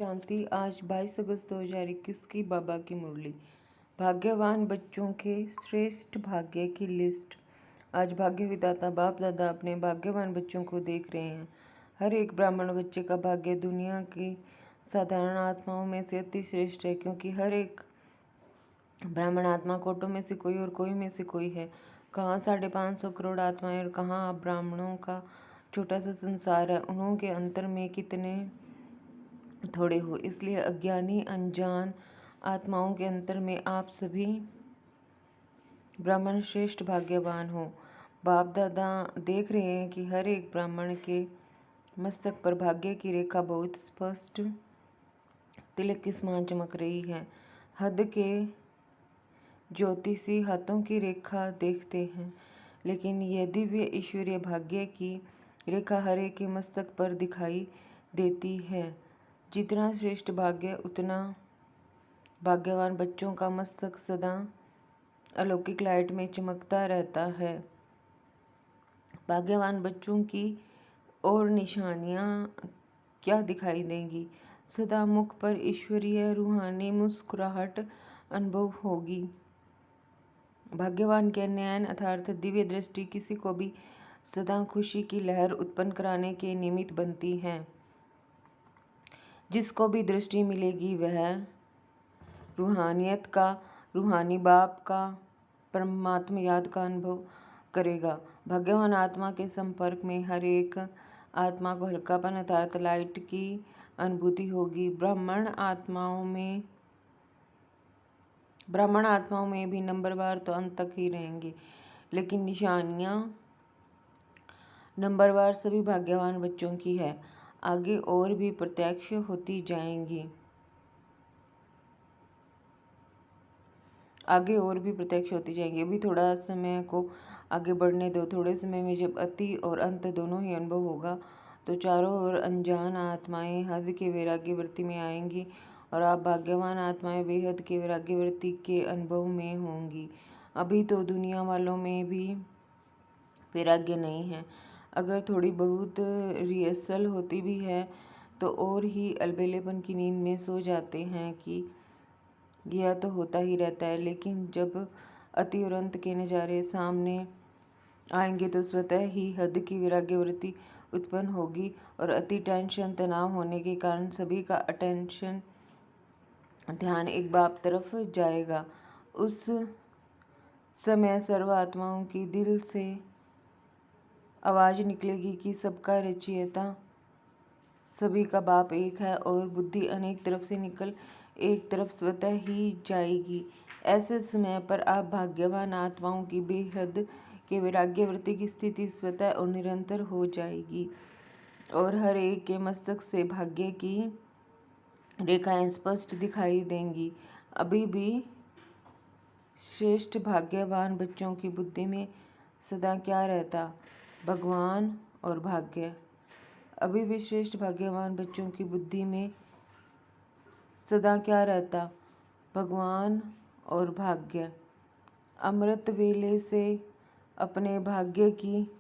शांति। आज 22 अगस्त 2021 की बाबा की मुरली। भाग्यवान बच्चों के श्रेष्ठ भाग्य की लिस्ट। आज भाग्य विधाता बाप दादा अपने भाग्यवान बच्चों को देख रहे हैं। हर एक ब्राह्मण बच्चे का भाग्य दुनिया की साधारण आत्माओं में से अति श्रेष्ठ है, क्योंकि हर एक ब्राह्मण आत्मा कोटों में से कोई और कोई में से कोई है। कहाँ 550 करोड़ आत्माएं और कहाँ आप ब्राह्मणों का छोटा सा संसार है। उन्हों के अंतर में कितने थोड़े हो, इसलिए अज्ञानी अनजान आत्माओं के अंतर में आप सभी ब्राह्मण श्रेष्ठ भाग्यवान हो। बाप दादा देख रहे हैं कि हर एक ब्राह्मण के मस्तक पर भाग्य की रेखा बहुत स्पष्ट तिलक के समान चमक रही है। हद के ज्योतिषी हाथों की रेखा देखते हैं, लेकिन यह दिव्य ईश्वरीय भाग्य की रेखा हर एक के मस्तक पर दिखाई देती है। जितना श्रेष्ठ भाग्य उतना भाग्यवान बच्चों का मस्तक सदा अलौकिक लाइट में चमकता रहता है। भाग्यवान बच्चों की और निशानियाँ क्या दिखाई देंगी? सदा मुख पर ईश्वरीय रूहानी मुस्कुराहट अनुभव होगी। भाग्यवान के नयन अर्थात दिव्य दृष्टि किसी को भी सदा खुशी की लहर उत्पन्न कराने के निमित्त बनती है। जिसको भी दृष्टि मिलेगी वह रूहानियत का, रूहानी बाप का, परमात्मा याद का अनुभव करेगा। भाग्यवान आत्मा के संपर्क में हर एक आत्मा को हल्कापन अर्थात लाइट की अनुभूति होगी। ब्राह्मण आत्माओं में भी नंबरवार तो अंत तक ही रहेंगे, लेकिन निशानियाँ नंबरवार सभी भाग्यवान बच्चों की है। आगे और भी प्रत्यक्ष होती जाएंगी। अभी थोड़ा समय को आगे बढ़ने दो। थोड़े समय में जब अति और अंत दोनों ही अनुभव होगा तो चारों ओर अनजान आत्माएं हद के वैराग्य वृत्ति में आएंगी और आप भाग्यवान आत्माएं बेहद के वैराग्य वृत्ति के अनुभव में होंगी। अभी तो दुनिया वालों में भी वैराग्य नहीं है। अगर थोड़ी बहुत रिहर्सल होती भी है तो और ही अलबेलेपन की नींद में सो जाते हैं कि यह तो होता ही रहता है। लेकिन जब अति और अंत के नज़ारे सामने आएंगे तो स्वतः ही हद की वैराग्य वृत्ति उत्पन्न होगी और अति टेंशन तनाव होने के कारण सभी का अटेंशन ध्यान एक बाप तरफ जाएगा। उस समय सर्व आत्माओं की दिल से आवाज़ निकलेगी कि सबका रचयिता सभी का बाप एक है और बुद्धि अनेक तरफ से निकल एक तरफ स्वतः ही जाएगी। ऐसे समय पर आप भाग्यवान आत्माओं की बेहद के वैराग्य वृत्ति की स्थिति स्वतः और निरंतर हो जाएगी और हर एक के मस्तक से भाग्य की रेखाएं स्पष्ट दिखाई देंगी। अभी भी श्रेष्ठ भाग्यवान बच्चों की बुद्धि में सदा क्या रहता? भगवान और भाग्य। अभी भी श्रेष्ठ भाग्यवान बच्चों की बुद्धि में सदा क्या रहता? भगवान और भाग्य। अमृत वेले से अपने भाग्य की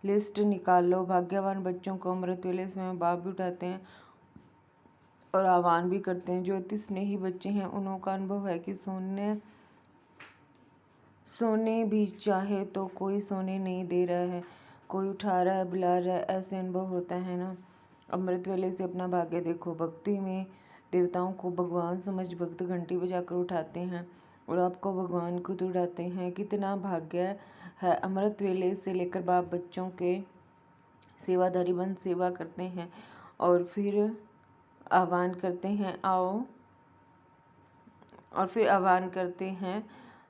लिस्ट निकालो। भाग्यवान बच्चों को अमृत वेले से बाप भी उठाते हैं और आह्वान भी करते हैं। जो अति स्नेही बच्चे हैं उन्हों का अनुभव है कि सोने भी चाहे तो कोई सोने नहीं दे रहा है, कोई उठा रहा है, बुला रहा है, ऐसे अनुभव होता है ना। अमृत वेले से अपना भाग्य देखो। भक्ति में देवताओं को भगवान समझ भक्त घंटी बजाकर उठाते हैं और आपको भगवान खुद उठाते हैं। कितना भाग्य है। अमृत वेले से लेकर बाप बच्चों के सेवाधारी बन सेवा करते हैं और फिर आह्वान करते हैं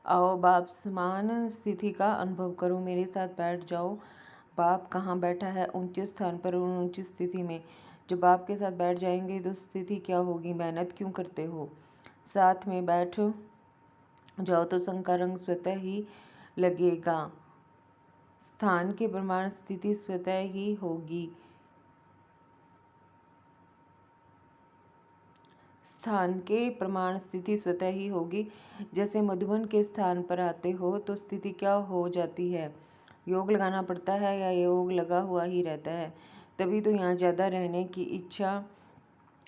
आओ बाप समान स्थिति का अनुभव करो, मेरे साथ बैठ जाओ। बाप कहाँ बैठा है? ऊंचे स्थान पर, ऊंची स्थिति में। जब बाप के साथ बैठ जाएंगे तो स्थिति क्या होगी? मेहनत क्यों करते हो? साथ में बैठ जाओ तो संग का रंग स्वतः ही लगेगा। स्थान के प्रमाण स्थिति स्वतः ही होगी। स्थान के प्रमाण स्थिति स्वतः ही होगी। जैसे मधुबन के स्थान पर आते हो तो स्थिति क्या हो जाती है? योग लगाना पड़ता है या योग लगा हुआ ही रहता है? तभी तो यहाँ ज़्यादा रहने की इच्छा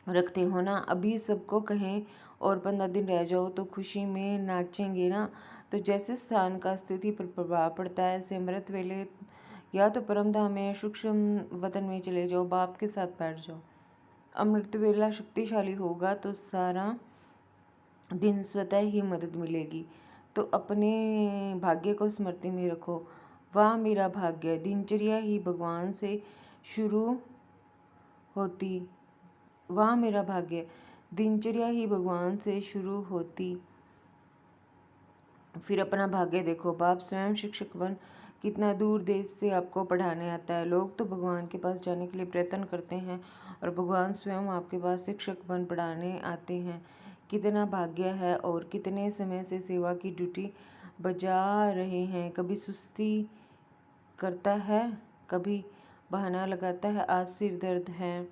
रखते हो ना, अभी सबको कहें और 15 दिन रह जाओ तो खुशी में नाचेंगे ना। तो जैसे स्थान का स्थिति पर प्रभाव पड़ता है, ऐसे अमृत वेले या तो परम धाम में सूक्ष्म वतन में चले जाओ, बाप के साथ बैठ जाओ। अमृत वेला शक्तिशाली होगा तो सारा दिन स्वतः ही मदद मिलेगी। तो अपने भाग्य को स्मृति में रखो। वाह मेरा भाग्य, दिनचर्या ही भगवान से शुरू होती। वाह मेरा भाग्य, दिनचर्या ही भगवान से शुरू होती। फिर अपना भाग्य देखो, बाप स्वयं शिक्षक बन कितना दूर देश से आपको पढ़ाने आता है। लोग तो भगवान के पास जाने के लिए प्रयत्न करते हैं और भगवान स्वयं आपके पास शिक्षक बन पढ़ाने आते हैं। कितना भाग्य है, और कितने समय से सेवा की ड्यूटी बजा रहे हैं। कभी सुस्ती करता है, कभी बहाना लगाता है, आज सिर दर्द है,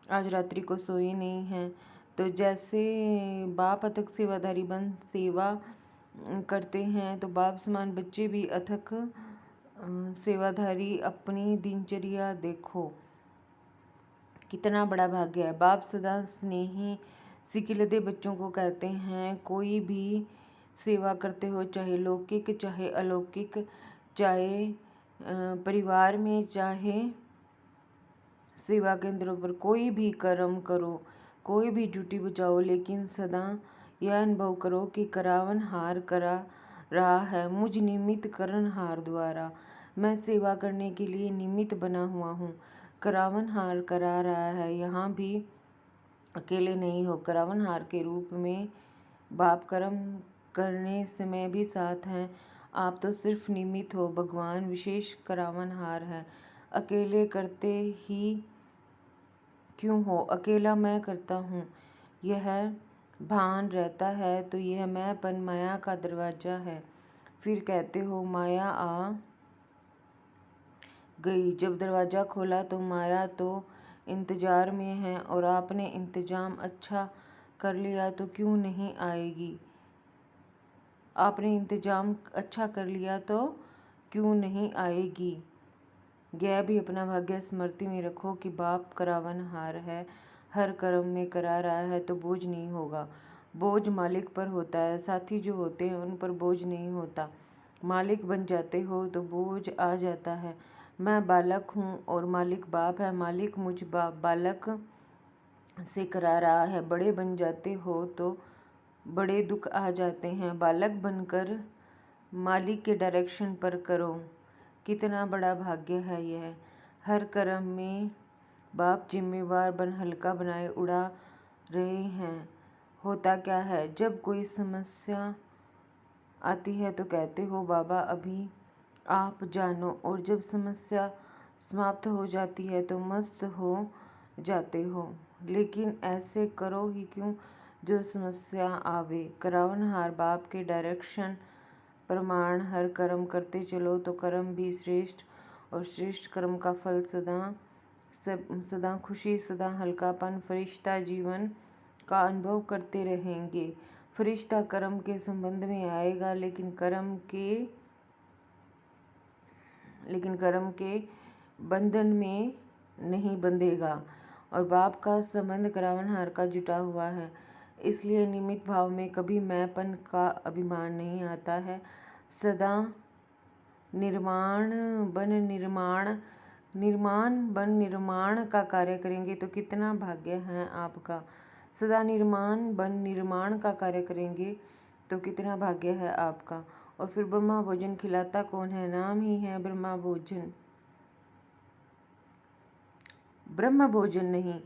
आज रात्रि को सोई नहीं है। तो जैसे बाप अथक सेवाधारी बन सेवा करते हैं, तो बाप समान बच्चे भी अथक सेवाधारी अपनी दिनचर्या देखो। कितना बड़ा भाग्य है। बाप सदा स्नेही सिकिलदे बच्चों को कहते हैं, कोई भी सेवा करते हो, चाहे लौकिक चाहे अलौकिक, चाहे परिवार में चाहे सेवा केंद्रों पर, कोई भी कर्म करो, कोई भी ड्यूटी बजाओ, लेकिन सदा यह अनुभव करो कि करावन हार करा रहा है मुझ निमित्त करणहार द्वारा। मैं सेवा करने के लिए निमित्त बना हुआ हूँ, करावन हार करा रहा है। यहाँ भी अकेले नहीं हो, करावन हार के रूप में बाप कर्म करने समय भी साथ हैं। आप तो सिर्फ निमित्त हो, भगवान विशेष करावन हार है। अकेले करते ही क्यों हो, अकेला मैं करता हूँ, यह भान रहता है तो यह मैंपन माया का दरवाजा है। फिर कहते हो माया आ गई, जब दरवाज़ा खोला तो माया तो इंतज़ार में है, और आपने इंतज़ाम अच्छा कर लिया तो क्यों नहीं आएगी। आपने इंतज़ाम अच्छा कर लिया तो क्यों नहीं आएगी। यह भी अपना भाग्य स्मृति में रखो कि बाप करावन हार है, हर कर्म में करा रहा है तो बोझ नहीं होगा। बोझ मालिक पर होता है, साथी जो होते हैं उन पर बोझ नहीं होता। मालिक बन जाते हो तो बोझ आ जाता है। मैं बालक हूँ और मालिक बाप है, मालिक मुझ बालक से करा रहा है। बड़े बन जाते हो तो बड़े दुख आ जाते हैं। बालक बनकर मालिक के डायरेक्शन पर करो। कितना बड़ा भाग्य है यह। हर कर्म में बाप जिम्मेवार बन हल्का बनाए उड़ा रहे हैं। होता क्या है, जब कोई समस्या आती है तो कहते हो बाबा अभी आप जानो, और जब समस्या समाप्त हो जाती है तो मस्त हो जाते हो। लेकिन ऐसे करो ही क्यों जो समस्या आवे। करावनहार बाप के डायरेक्शन प्रमाण हर कर्म करते चलो तो कर्म भी श्रेष्ठ, और श्रेष्ठ कर्म का फल सदा खुशी, सदा हल्कापन, फरिश्ता जीवन का अनुभव करते रहेंगे। फरिश्ता कर्म के संबंध में आएगा, लेकिन कर्म के बंधन में नहीं बंधेगा। और बाप का संबंध करावनहार का जुटा हुआ है, इसलिए निमित्त भाव में कभी मैंपन का अभिमान नहीं आता है। सदा निर्माण बन निर्माण का कार्य करेंगे तो कितना भाग्य है आपका। सदा निर्माण बन निर्माण का कार्य करेंगे तो कितना भाग्य है आपका। और फिर ब्रह्मा भोजन खिलाता कौन है, नाम ही है ब्रह्मा भोजन। ब्रह्म भोजन नहीं,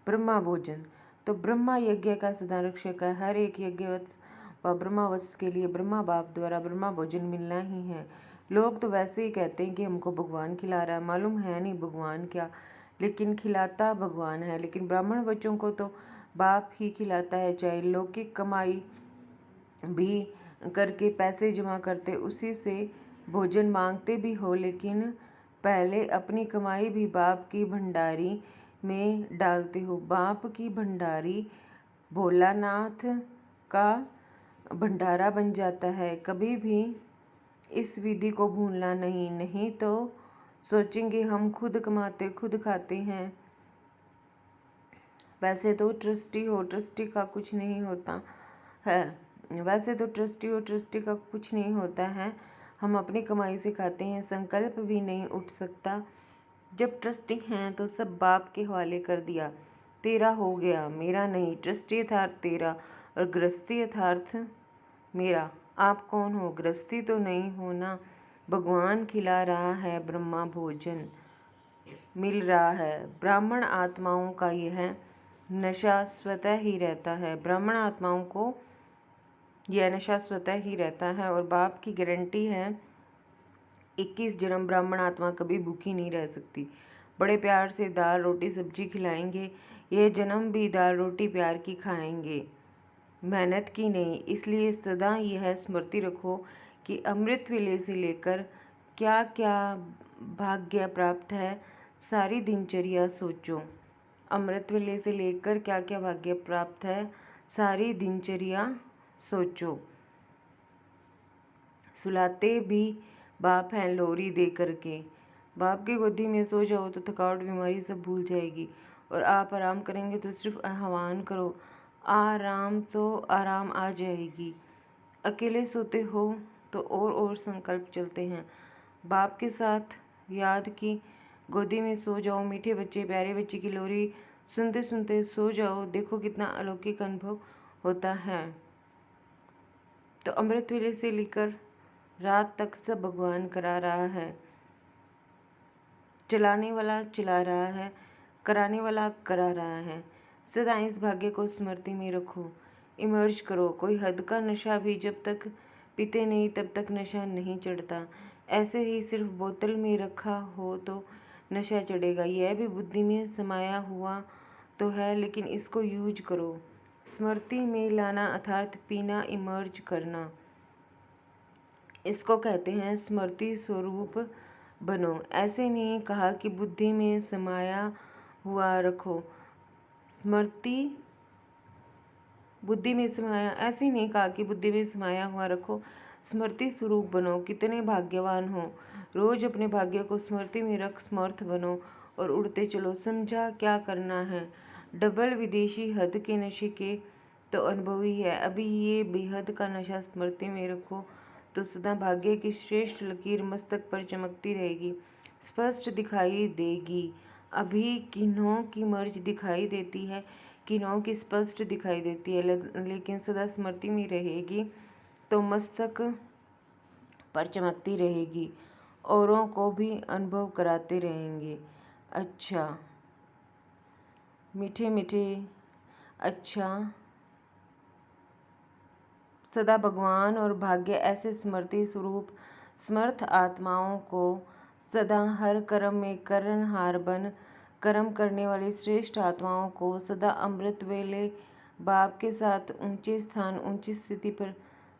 ब्रह्मा भोजन। तो ब्रह्मा यज्ञ का सदा रक्षक है। हर एक यज्ञवत्स व ब्रह्मावत्स के लिए ब्रह्मा बाप द्वारा ब्रह्मा भोजन मिलना ही है। लोग तो वैसे ही कहते हैं कि हमको भगवान खिला रहा है, मालूम है नहीं भगवान क्या, लेकिन खिलाता भगवान है। लेकिन ब्राह्मण बच्चों को तो बाप ही खिलाता है, चाहे लौकिक कमाई भी करके पैसे जमा करते उसी से भोजन मांगते भी हो, लेकिन पहले अपनी कमाई भी बाप की भंडारी में डालते हो। बाप की भंडारी भोलानाथ का भंडारा बन जाता है। कभी भी इस विधि को भूलना नहीं, नहीं तो सोचेंगे हम खुद कमाते खुद खाते हैं। वैसे तो ट्रस्टी का कुछ नहीं होता है। वैसे तो ट्रस्टी का कुछ नहीं होता है। हम अपनी कमाई से खाते हैं, संकल्प भी नहीं उठ सकता। जब ट्रस्टी हैं तो सब बाप के हवाले कर दिया। तेरा हो गया, मेरा नहीं। ट्रस्टी यथार्थ तेरा और गृहस्थी यथार्थ मेरा। आप कौन हो? गृहस्थी तो नहीं हो ना। भगवान खिला रहा है, ब्रह्मा भोजन मिल रहा है। ब्राह्मण आत्माओं का यह नशा स्वतः ही रहता है। ब्राह्मण आत्माओं को यह नशा स्वतः ही रहता है और बाप की गारंटी है 21 जन्म ब्राह्मण आत्मा कभी भूखी नहीं रह सकती। बड़े प्यार से दाल रोटी सब्जी खिलाएंगे। यह जन्म भी दाल रोटी प्यार की खाएंगे, मेहनत की नहीं। इसलिए सदा यह स्मृति रखो कि अमृत वेले से लेकर क्या क्या भाग्य प्राप्त है, सारी दिनचर्या सोचो। अमृत वेले से लेकर क्या क्या भाग्य प्राप्त है, सारी दिनचर्या सोचो। सुलाते भी बाप हैं लोरी दे करके। बाप की गोदी में सो जाओ तो थकावट बीमारी सब भूल जाएगी और आप आराम करेंगे तो सिर्फ आह्वान करो, आराम तो आराम आ जाएगी। अकेले सोते हो तो और संकल्प चलते हैं। बाप के साथ याद की गोदी में सो जाओ, मीठे बच्चे प्यारे बच्चे की लोरी सुनते सुनते सो जाओ। देखो कितना अलौकिक अनुभव होता है। तो अमृत वेले से लेकर रात तक सब भगवान करा रहा है। चलाने वाला चला रहा है, कराने वाला करा रहा है। सदा इस भाग्य को स्मृति में रखो, इमर्ज करो। कोई हद का नशा भी जब तक पीते नहीं तब तक नशा नहीं चढ़ता। ऐसे ही सिर्फ बोतल में रखा हो तो नशा चढ़ेगा। यह भी बुद्धि में समाया हुआ तो है, लेकिन इसको यूज करो। स्मृति में लाना अर्थात पीना, इमर्ज करना, इसको कहते हैं स्मृति स्वरूप बनो। ऐसे नहीं कहा कि बुद्धि में समाया हुआ रखो। स्मृति बुद्धि में समाया, ऐसे नहीं कहा कि बुद्धि में समाया हुआ रखो। स्मृति स्वरूप बनो। कितने भाग्यवान हो। रोज अपने भाग्य को स्मृति में रख समर्थ बनो और उड़ते चलो। समझा क्या करना है। डबल विदेशी हद के नशे के तो अनुभवी है। अभी ये बेहद का नशा स्मृति में रखो तो सदा भाग्य की श्रेष्ठ लकीर मस्तक पर चमकती रहेगी, स्पष्ट दिखाई देगी। अभी किन्हों की मर्ज दिखाई देती है, किन्हों की स्पष्ट दिखाई देती है, लेकिन सदा स्मृति में रहेगी तो मस्तक पर चमकती रहेगी, औरों को भी अनुभव कराते रहेंगे। अच्छा मीठे मीठे, अच्छा सदा भगवान और भाग्य ऐसे स्मृति स्वरूप समर्थ आत्माओं को सदा हर कर्म में कर्णहार बन कर्म करने वाली श्रेष्ठ आत्माओं को सदा अमृत वेले बाप के साथ ऊंचे स्थान ऊंची स्थिति पर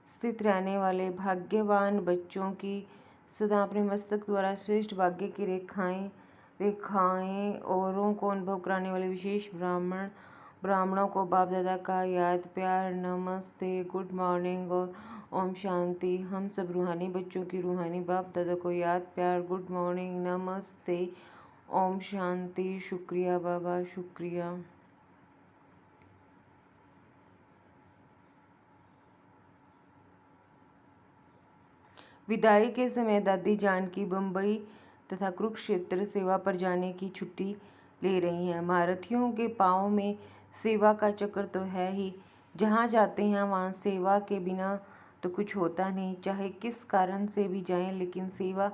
स्थित रहने वाले भाग्यवान बच्चों की सदा अपने मस्तक द्वारा श्रेष्ठ भाग्य की रेखाएं औरों को अनुभव कराने वाले विशेष ब्राह्मणों को बाप दादा का याद प्यार, नमस्ते, गुड मॉर्निंग और ओम शांति। हम सब रूहानी बच्चों की रूहानी बाप दादा को याद प्यार, गुड मॉर्निंग, नमस्ते, ओम शांति। शुक्रिया बाबा, शुक्रिया। विदाई के समय दादी जानकी बम्बई तथा कुरुक्षेत्र सेवा पर जाने की छुट्टी ले रही हैं। महारथियों के पाँव में सेवा का चक्र तो है ही। जहाँ जाते हैं वहाँ सेवा के बिना तो कुछ होता नहीं। चाहे किस कारण से भी जाएं, लेकिन सेवा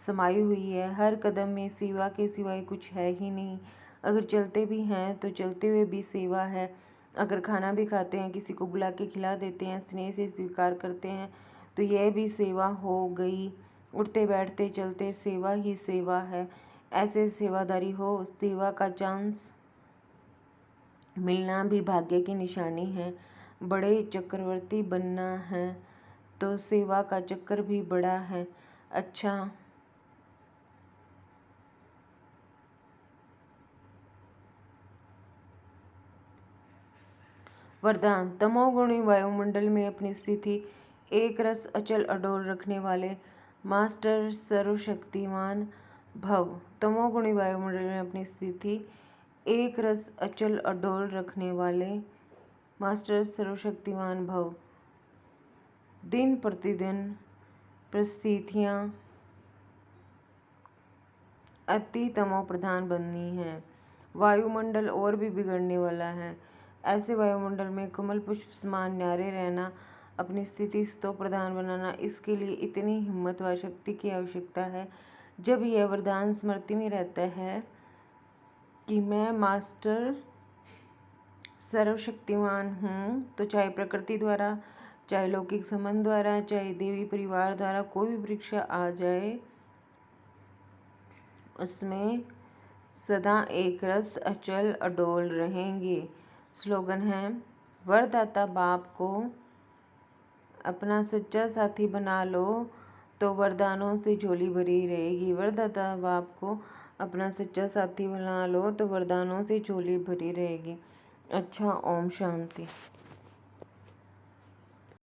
समाई हुई है। हर कदम में सेवा के सिवाय कुछ है ही नहीं। अगर चलते भी हैं तो चलते हुए भी सेवा है। अगर खाना भी खाते हैं, किसी को बुला के खिला देते हैं, स्नेह से स्वीकार करते हैं, तो यह भी सेवा हो गई। उठते बैठते चलते सेवा ही सेवा है। ऐसे सेवादारी हो। सेवा का चांस मिलना भी भाग्य की निशानी है। बड़े चक्रवर्ती बनना है तो सेवा का चक्कर भी बड़ा है। अच्छा वरदान। तमोगुणी वायुमंडल में अपनी स्थिति एक रस अचल अडोल रखने वाले मास्टर सर्वशक्तिमान भव। तमोगुणी वायुमंडल में अपनी स्थिति एक रस अचल अडोल रखने वाले मास्टर सर्वशक्तिमान भव। दिन प्रतिदिन परिस्थितियाँ अति तमो प्रधान बननी है। वायुमंडल और भी बिगड़ने वाला है। ऐसे वायुमंडल में कमल पुष्प समान न्यारे रहना, अपनी स्थिति स्तो प्रधान बनाना, इसके लिए इतनी हिम्मत व शक्ति की आवश्यकता है। जब यह वरदान स्मृति में रहता है कि मैं मास्टर सर्वशक्तिमान हूँ, तो चाहे प्रकृति द्वारा, चाहे लौकिक संबंध द्वारा, चाहे देवी परिवार द्वारा कोई भी परीक्षा आ जाए, उसमें सदा एक रस अचल अडोल रहेंगे। स्लोगन है, वरदाता बाप को अपना सच्चा साथी बना लो तो वरदानों से झोली भरी रहेगी। वरदाता बाप को अपना सच्चा साथी बना लो तो वरदानों से झोली भरी रहेगी। अच्छा, ओम शांति।